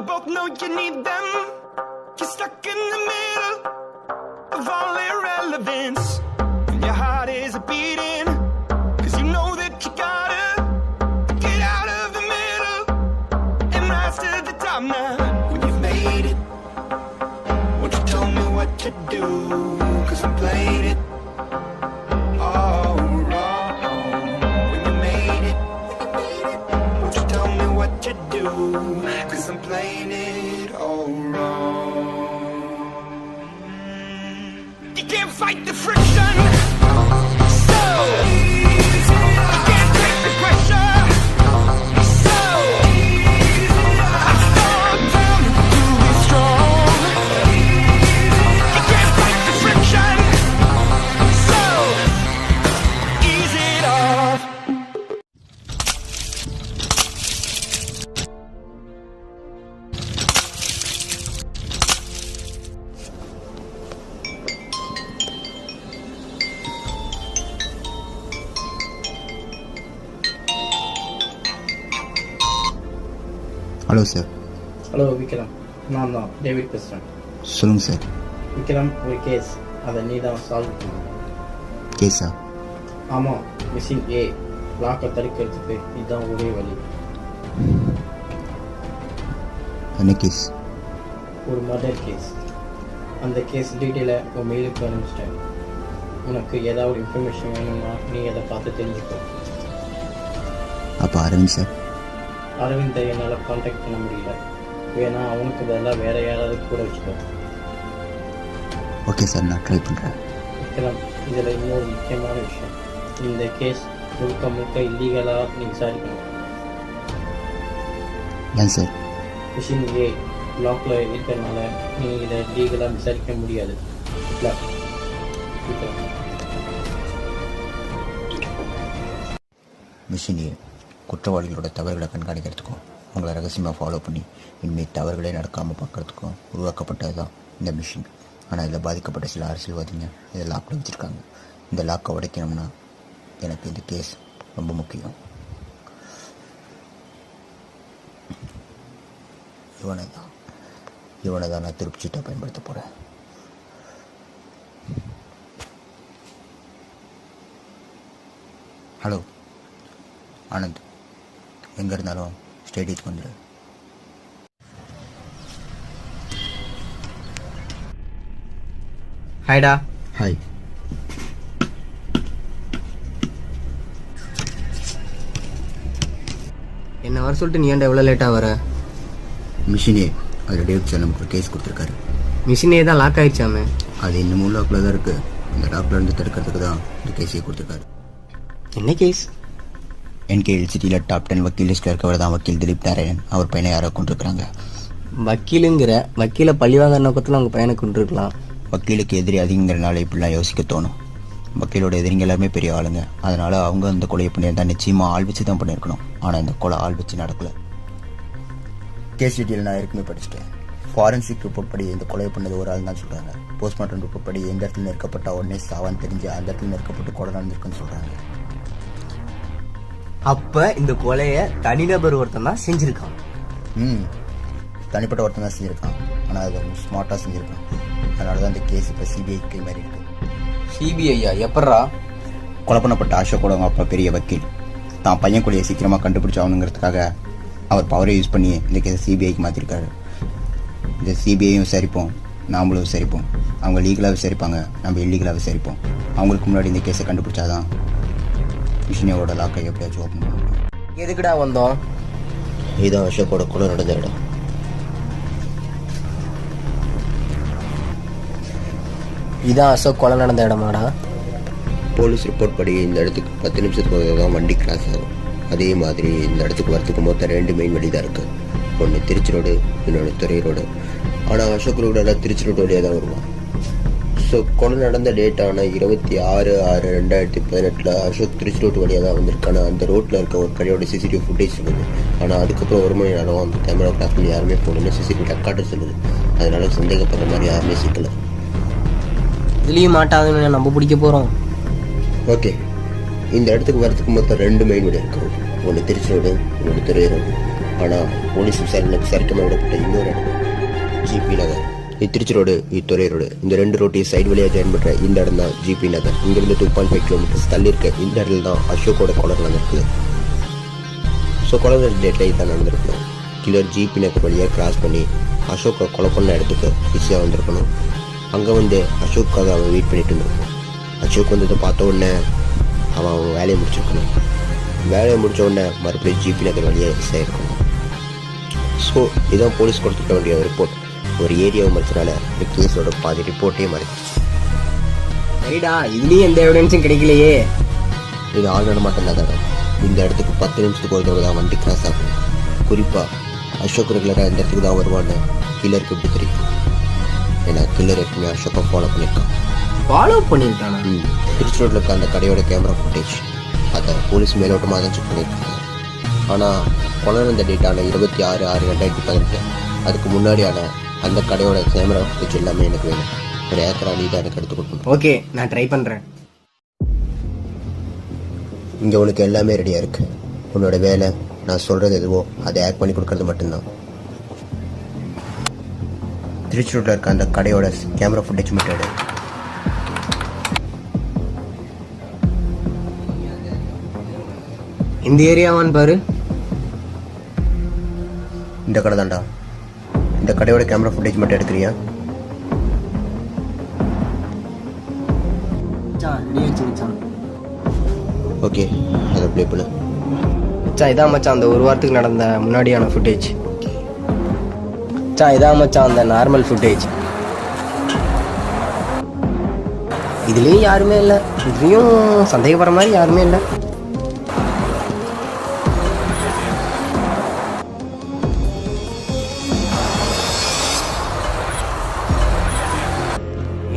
both know you need them. You're stuck in the middle of all irrelevance, and your heart is beating, 'cause you know that you gotta get out of the middle and rise to the top now. When you've made it, won't you tell me what to do, 'cause I'm playing it all wrong. When you made it, won't you tell me what to do, 'cause I'm playing it all wrong. You can't fight the friction, so you can't take the pressure, so I fall down to be strong. You can't fight the friction, so ease it off. Hello sir. Hello Vikram, நான் தான் David பேசுகிறேன். சொல்லுங்கள் sir. Vikram, ஒரு case, அதை நீ தான் solve பண்ண. கேஸா? ஆமாம், மிஷின் ஏ லாக்கை தடுக்கிறதுக்கு இதுதான் ஒரே வழி. என்ன கேஸ்? ஒரு மர்டர் கேஸ். அந்த கேஸ் டீட்டெயிலை உன் மெயிலுக்கு அனுப்பிச்சிட்டேன். உனக்கு ஏதாவது இன்ஃபர்மேஷன் வேணும்னா நீ அதை பார்த்து தெரிஞ்சுக்கோ. அப்போ அரவிந்த் சார்? அரவிந்தை என்னால் காண்டாக்ட் பண்ண முடியல. வேணா அவனுக்கு பதிலாக வேற யாராவது கூட வச்சுக்கோ. ஓகே சார், நான் ட்ரை பண்ணுறேன். விக்ரம், இதில் இன்னொரு முக்கியமான விஷயம், இந்த கேஸ் முழுக்க முழுக்க இல்லீகலாக நீ விசாரிக்கணும். ஏன் சார்? மிஷின் ஏ லாக்கில் இருக்கிறதுனால நீ இதை லீகலாக விசாரிக்க முடியாது. மிஷின் ஏ குற்றவாளிகளோட தவறுகளை கண்காணிக்கிறதுக்கும் அவங்கள ரகசியமாக ஃபாலோ பண்ணி இனிமேல் தவறுகளே நடக்காமல் பார்க்குறதுக்கும் உருவாக்கப்பட்டது தான் இந்த மிஷின். ஆனால் இதில் பாதிக்கப்பட்ட சில அரசியல்வாதிங்க இதை லாக்கில் வச்சுருக்காங்க. இந்த லாக்கை உடைக்கணும்னா எனக்கு இந்த கேஸ் ரொம்ப முக்கியம். இவனை தான் நான் திருப்பி சீட்டாக பயன்படுத்த போகிறேன். ஹலோ ஆனந்த், எங்கே இருந்தாலும் ஸ்டேடியத்துக்கு வந்துடு. ஹாய்டா. ஹாய். என்ன வர சொல்லிட்டு நீ ஏன்டா எவ்வளோ லேட்டாக வர? மிஷினே அதில் டேவிட் சார் நமக்கு ஒரு கேஸ் கொடுத்துருக்காரு. மிஷினே தான் லாக் ஆகிடுச்சாமே. அது இன்னமும் லாக்கில் தான் இருக்குது. இந்த லாக்கில் இருந்து தடுக்கிறதுக்கு தான் இந்த கேஸையே கொடுத்துருக்காரு. என்ன கேஸ்? என்கேஎல்சிட்டியில் டாப் 10 வக்கீல் லிஸ்ட்டில் இருக்கவர் தான் வக்கீல் திலீப் நாராயணன். அவர் பையனை யாரோ கொண்டிருக்கிறாங்க. வக்கீலுங்கிற வக்கீலை பழிவாங்கிற நோக்கத்தில் அவங்க பையனை கொண்டிருக்கலாம். வக்கீலுக்கு எதிரி அதிகங்கிறனால இப்படிலாம் யோசிக்க தோணும். வக்கீலோட எதிரிங்க எல்லாருமே பெரிய ஆளுங்க. அதனால் அவங்க அந்த கொலையை பண்ணியிருந்தா நிச்சயமாக ஆள் வச்சு தான் பண்ணியிருக்கணும். ஆனால் இந்த கொலை ஆள் வச்சு நடக்கலை. கேஸ் டீட்டெயில் நான் ஏற்கனவே படிச்சுட்டேன். ஃபாரன்சிக் ரிப்போர்ட் படி இந்த கொலை பண்ணது ஒரு ஆள் தான் சொல்கிறாங்க. போஸ்ட்மார்ட்டம் ரிப்போர்ட் படி எந்த இடத்துல நெருக்கப்பட்ட உடனே சாவான்னு தெரிஞ்சு அந்த இடத்துல நெருக்கப்பட்டு கொலை நடந்திருக்குன்னு சொல்கிறாங்க. அப்போ இந்த கொலையை தனிநபர் ஒருத்தன் தான் செஞ்சுருக்கான். தனிப்பட்ட ஒருத்தன் தான் செஞ்சுருக்கான். ஆனால் அதை ஸ்மார்ட்டாக செஞ்சுருக்கான். அதனால தான் இந்த கேஸ் இப்போ சிபிஐக்கு மாதிரி இருக்குது. சிபிஐயா? எப்பட்றா? கொலை பண்ணப்பட்ட அசோக்கோட அவங்க அப்பா பெரிய வக்கீல். தான் பையன் கொலையை சீக்கிரமாக கண்டுபிடிச்சாகணுங்கிறதுக்காக அவர் பவரை யூஸ் பண்ணி இந்த கேஸை சிபிஐக்கு மாற்றிருக்காரு. இந்த சிபிஐயும் விசாரிப்போம், நாமளும் விசாரிப்போம். அவங்க லீகலாக விசாரிப்பாங்க, நம்ம இல்லீகலாக விசாரிப்போம். அவங்களுக்கு முன்னாடி இந்த கேஸை கண்டுபிடிச்சாதான் மிஷினோட லாக்கை எப்படியாச்சும் ஓப்பன் பண்ண முடியும். எதுக்குடா வந்தோம்? இதுதான் அசோக்கோட கொலை நடந்த இடம். இதான் அசோக் கொலை நடந்த இடமாடா? போலீஸ் ரிப்போர்ட் படி இந்த இடத்துக்கு 10 நிமிஷத்துக்கு தான் வண்டி கிராஸ் ஆகும். அதே மாதிரி இந்த இடத்துக்கு வரத்துக்கு மொத்தம் 2 மெயின் வழி தான் இருக்குது. ஒன்று திருச்சி ரோடு, இன்னொன்று துறை ரோடு. ஆனால் அசோக் ரோடு எல்லாம் திருச்சி ரோடு வழியாக தான் வருவான். ஸோ கொலை நடந்த டேட்டான 26/6/2018 அசோக் திருச்சி ரோடு வழியாக தான் வந்திருக்கான. அந்த ரோட்டில் இருக்க ஒரு கடையோட சிசிடிவி ஃபுட்டேஜ் சொல்லுது. ஆனால் அதுக்கப்புறம் 1 மணி நேரம் அந்த கேமரா கிளாஸ் பண்ணி யாருமே போகணுன்னு சிசிடிவி ரெக்கார்டு சொல்லுது. அதனால சந்தேகப்படுற மாதிரி யாருமே சிக்கலை. இதுலேயும் மாட்டாதுன்னு நம்ம பிடிக்க போகிறோம். ஓகே, இந்த இடத்துக்கு வரத்துக்கு மொத்தம் 2 மெயின் வழி இருக்கு. ஒன்று திருச்சி ரோடு, இன்னொன்று துறை ரோடு. ஆனால் போலீஸ் விசாரிக்காமல் விடப்பட்ட இன்னொரு இடம் ஜிபி நகர். இது திருச்சி ரோடு, இது துறை ரோடு. இந்த 2 ரோட்டையும் சைடு வழியாக ஜாயின் பண்ணுற இந்த இடம் தான் ஜிபி நகர். இங்கேருந்து 2.5 கிலோமீட்டர்ஸ் தள்ளி இருக்க இந்த இடத்துல தான் அசோக்கோட கொலை நடந்திருக்குது. ஸோ கொலை டேட்டில் தான் நடந்திருக்கணும். கில்லர் ஜிபி நகர் வழியாக கிராஸ் பண்ணி அசோக்கை கொலை பண்ண இடத்துக்கு ஈஸியாக வந்திருக்கணும். அங்கே வந்து அசோக்காக அவன் வெயிட் பண்ணிட்டு இருந்திருக்கணும். அசோக் வந்ததை பார்த்த உடனே அவன் வேலையை முடிச்சிருக்கணும். வேலையை முடித்த உடனே மறுபடியும் ஜிபி நகர் வழியாக ஈஸியாக இருக்கணும். ஸோ இதான் போலீஸ் கொடுத்துக்க வேண்டிய ரிப்போர்ட். ஒரு ஏரியாவை மறைச்சனால இந்த கேஸோட பாதி ரிப்போர்ட்டே மறைச்சிச்சு. சரிடா, இதுலேயும் எந்த எவிடன்ஸும் கிடைக்கலையே. இது ஆள் நடமாட்டம் தான். இந்த இடத்துக்கு 10 நிமிஷத்துக்கு ஒரு தடவை தான் வண்டி கிராஸ் ஆகும். குறிப்பாக அசோக் ரெகுலராக இந்த இடத்துக்கு தான் வருவான்னு கில்லருக்கு எப்படி தெரியும்? ஏன்னா கில்லர் எப்பவுமே அசோக்கை ஃபாலோ பண்ணியிருக்கான். ஃபாலோ பண்ணியிருக்கானா? திருச்சி ரோட்டில் இருக்க அந்த கடையோட கேமரா ஃபுட்டேஜ் அதை போலீஸ் மேலோட்டமாக தான் செக் பண்ணியிருக்காங்க. ஆனால் கொலை நடந்த டேட்டான 26/6/2018 அதுக்கு முன்னாடியான அந்த கடையோட கேமரா ஃபுட்டேஜ் எல்லாமே எனக்கு வேணும். ஒரு ஏக்கரா நீ தான் எனக்கு எடுத்து கொடுக்கணும். ஓகே, நான் ட்ரை பண்ணுறேன். இங்கே உனக்கு எல்லாமே ரெடியாக இருக்குது. உன்னோட வேலை நான் சொல்கிறது எதுவோ அதை ஆக்ட் பண்ணி கொடுக்கறது மட்டும்தான். திருச்சி ரோட்டில் இருக்க அந்த கடையோட கேமரா ஃபுட்டேஜ் மட்டும் எடு. இந்த ஏரியாவான்னு பாரு. இந்த கடை தான்டா. இந்த கடையோட கேமரா ஃபுட்டேஜ் மட்டும் எடுக்கிறியா? ஓகே, அதை ப்ளே பண்ணு. மச்சான் இதான் மச்சான் அந்த ஒரு வாரத்துக்கு நடந்த முன்னாடியான ஃபுட்டேஜ். மச்சான் இதான் மச்சான் அந்த நார்மல் ஃபுட்டேஜ். இதுலேயும் யாருமே இல்லை. இதுலேயும் சந்தேகப்படுற மாதிரி யாருமே இல்லை.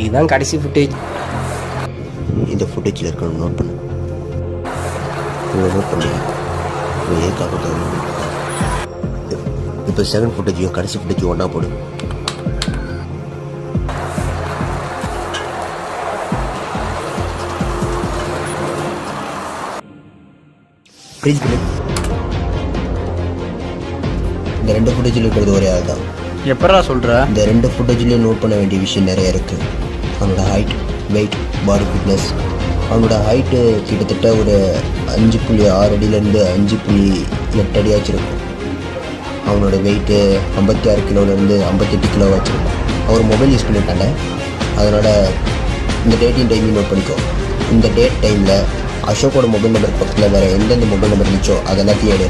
இதுதான் கடைசி ஃபுட்டேஜ். இந்த ஃபுட்டேஜில் இருக்கணும் நோட் பண்ணு. நோட் பண்ணி இப்போ செகண்ட் ஃபுட்டேஜையும் கடைசி ஃபுட்டேஜையும் ஒன்றா போடு. இந்த 2 ஃபுட்டேஜில் இருக்கிறது ஒரே ஆள் தான். எப்படா சொல்கிற? இந்த 2 ஃபுட்டேஜ்லேயும் நோட் பண்ண வேண்டிய விஷயம் நிறைய இருக்குது. அவனோட ஹைட், வெயிட், பாடி ஃபிட்னஸ். அவனோட ஹைட்டு கிட்டத்தட்ட ஒரு 5.6 அடியிலேருந்து 5.8 அடி வச்சுருக்கும். அவனோட வெயிட்டு 56 கிலோலேருந்து 58 கிலோ வச்சுருக்கும். அவர் மொபைல் யூஸ் பண்ணிட்டாங்க. அதனால் இந்த டேட்டையும் டைமையும் நோட் பண்ணிக்கோ. இந்த டேட் டைமில் அசோக்கோட மொபைல் நம்பர் பக்கத்தில் வேறு எந்தெந்த மொபைல் நம்பர் இருந்துச்சோ அதெல்லாத்தையும் எடு.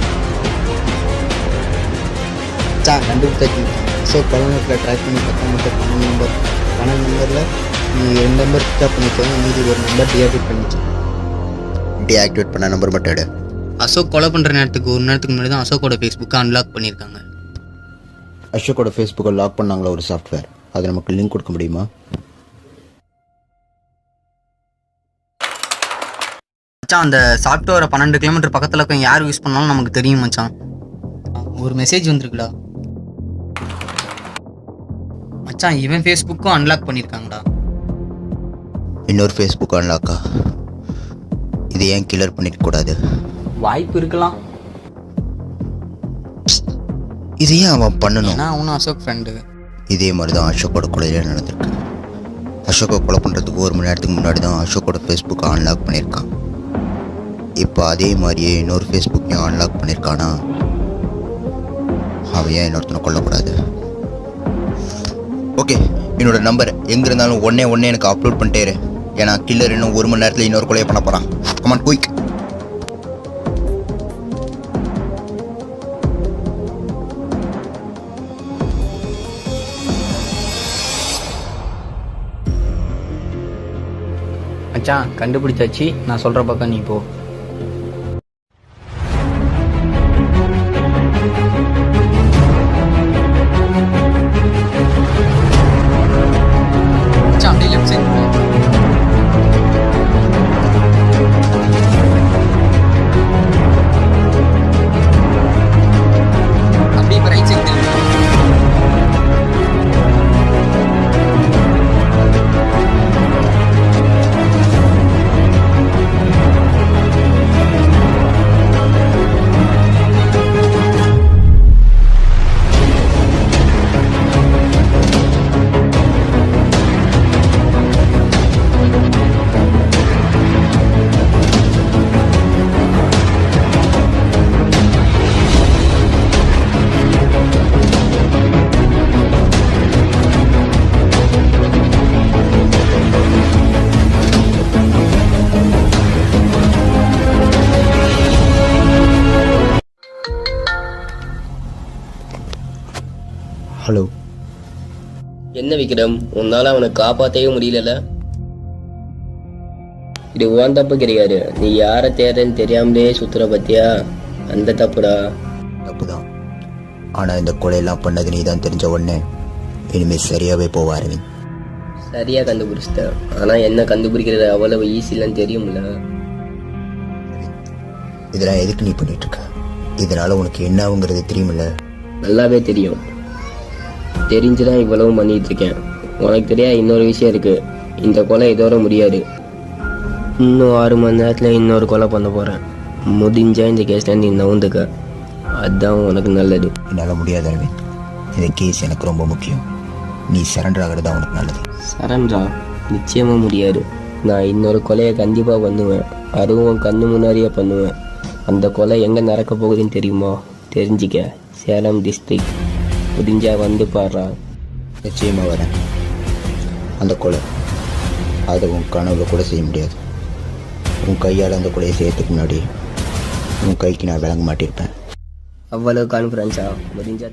கண்டுபிடிச்சாச்சு. ஸோ பணத்தில் ட்ராக் பண்ணி பார்த்தா மட்டும் 12 நம்பரில் நீ 2 நம்பர் பிக்கப் பண்ணிக்கோங்க, மீதி ஒரு நம்பர் டீஆக்டிவேட் பண்ணிச்சு. டீஆக்டிவேட் பண்ண நம்பர் மட்டும் எடு. அசோக் கொலை பண்ணுற நேரத்துக்கு ஒரு நேரத்துக்கு முன்னாடி தான் அசோக்கோட ஃபேஸ்புக்கை அன்லாக் பண்ணியிருக்காங்க. அசோக்கோட ஃபேஸ்புக்கை லாக் பண்ணாங்களா ஒரு சாஃப்ட்வேர், அது நமக்கு லிங்க் கொடுக்க முடியுமா? மச்சான் அந்த சாஃப்ட்வேரை 12 கிலோமீட்டர் பக்கத்தில் இருக்க யார் யூஸ் பண்ணாலும் நமக்கு தெரியும் மச்சான். ஒரு மெசேஜ் வந்திருக்குடா மச்சான். இவன் ஃபேஸ்புக்கும் அன்லாக் பண்ணியிருக்காங்கடா. இன்னொரு ஃபேஸ்புக் அன்லாக்கா? இது ஏன் கில்லர் பண்ணிருக்கக்கூடாது? வாய்ப்பு இருக்கலாம். இது ஏன் அவன் பண்ணணும்? ஏன்னா அவனும் அசோக் ஃப்ரெண்டு. இதே மாதிரி தான் அசோக்கோட கொலையில நடந்திருக்கு. அசோக்கை கொலை பண்ணுறதுக்கு 1 மணி நேரத்துக்கு முன்னாடி தான் அசோக்கோட ஃபேஸ்புக்கை அன்லாக் பண்ணியிருக்கான். இப்போ அதே மாதிரியே இன்னொரு ஃபேஸ்புக்கையும் அன்லாக் பண்ணியிருக்கானா? அவன் ஏன் இன்னொருத்தனை கொல்லக்கூடாது? ஓகே, என்னோட நம்பர் எங்கே இருந்தாலும் ஒன்னே எனக்கு அப்லோட் பண்ணிட்டே. ஏன்னா கில்லர் இன்னும் 1 மணி நேரத்தில் இன்னொரு கொலையை பண்ண போகிறான். Come on quick. மச்சான் கண்டுபிடிச்சாச்சு. நான் சொல்கிற பக்கம் நீ போ. ஹலோ. என்ன விக்ரம், உன்னால அவனை காப்பாற்றவே முடியல. இது உன் தப்பு கிடையாது. நீ யாரை தேடுறன்னு தெரியாமலே சுத்துற பத்தியா, அந்த தப்புடா. தப்பு தான். ஆனால் இந்த கொலையெல்லாம் பண்ணது நீ தான் தெரிஞ்ச உடனே இனிமேல் சரியாகவே போவ அரவிந்த். சரியா கண்டுபிடிச்சிட்டேன். ஆனா என்ன கண்டுபிடிக்கிறது அவ்வளவு ஈஸி இல்லைன்னு தெரியும்ல. இதெல்லாம் எதுக்கு நீ பண்ணிட்டு இருக்க? இதனால உனக்கு என்ன ஆகுங்கிறது தெரியுமில்ல? நல்லாவே தெரியும். தெரிஞ்சுதான் இவ்வளவும் பண்ணிட்டு இருக்கேன். உனக்கு தெரியாது இன்னொரு விஷயம் இருக்கு. இந்த கொலை இதோட முடியாது. இன்னும் 6 மணி நேரத்துல இன்னொரு கொலை பண்ண போறேன். முடிஞ்சா இந்த கேஸ்ல நீ நவுந்துக்க. அதுதான் உனக்கு நல்லது. என்னால் முடியாது அரவிந்த். இந்த கேஸ் எனக்கு ரொம்ப முக்கியம். நீ சரண்டர் ஆகிறது தான் உனக்கு நல்லது. சரண்டா? நிச்சயமா முடியாது. நான் இன்னொரு கொலையை கண்டிப்பா பண்ணுவேன். அதுவும் கண்ணு முன்னாடியே பண்ணுவேன். அந்த கொலை எங்க நடக்க போகுதுன்னு தெரியுமா? தெரிஞ்சிக்க. சேலம் டிஸ்ட்ரிக்ட். முடிஞ்சா வந்து பாடுறா. நிச்சயமாக வரேன். அந்த கொலை அதை உன் கனவுல கூட செய்ய முடியாது. உன் கையால் அந்த கொலையை செய்யறதுக்கு முன்னாடி உன் கைக்கு நான் விளங்க மாட்டிருப்பேன். அவ்வளவு கான்ஃபிடன்ஸா? முடிஞ்சா